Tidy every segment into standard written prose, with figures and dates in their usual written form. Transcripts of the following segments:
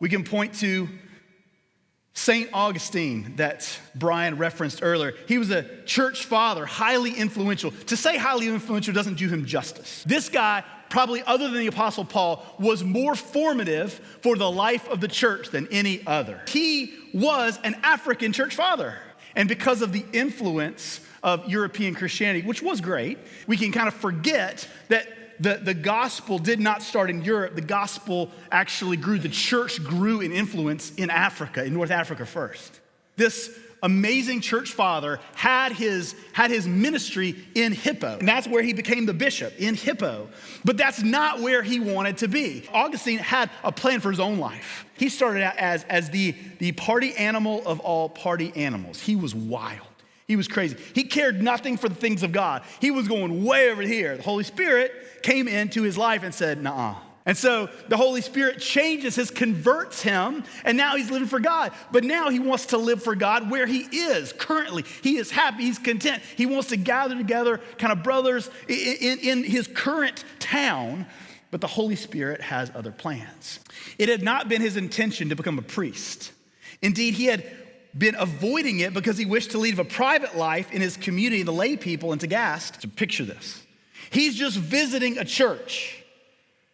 We can point to St. Augustine that Brian referenced earlier. He was a church father, highly influential. To say highly influential doesn't do him justice. This guy, probably other than the Apostle Paul, was more formative for the life of the church than any other. He was an African church father. And because of the influence of European Christianity, which was great, we can kind of forget that the gospel did not start in Europe. The gospel actually grew. The church grew in influence in Africa, in North Africa first. This amazing church father had his ministry in Hippo. And that's where he became the bishop, in Hippo. But that's not where he wanted to be. Augustine had a plan for his own life. He started out as the party animal of all party animals. He was wild. He was crazy. He cared nothing for the things of God. He was going way over here. The Holy Spirit came into his life and said, "Nuh-uh." And so the Holy Spirit converts him, and now he's living for God. But now he wants to live for God where he is currently. He is happy, he's content. He wants to gather together kind of brothers in his current town, but the Holy Spirit has other plans. It had not been his intention to become a priest. Indeed, he had been avoiding it because he wished to lead a private life in his community, the lay people in Tagaste. So picture this. He's just visiting a church.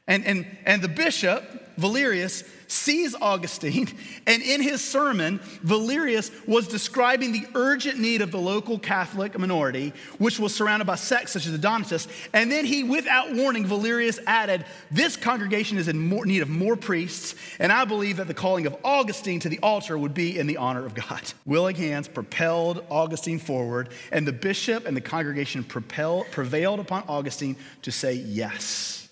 And the bishop, Valerius, sees Augustine, and in his sermon, Valerius was describing the urgent need of the local Catholic minority, which was surrounded by sects such as the Donatists. And then he, without warning, Valerius added, "This congregation is in need of more priests, and I believe that the calling of Augustine to the altar would be in the honor of God." Willing hands propelled Augustine forward, and the bishop and the congregation prevailed upon Augustine to say yes.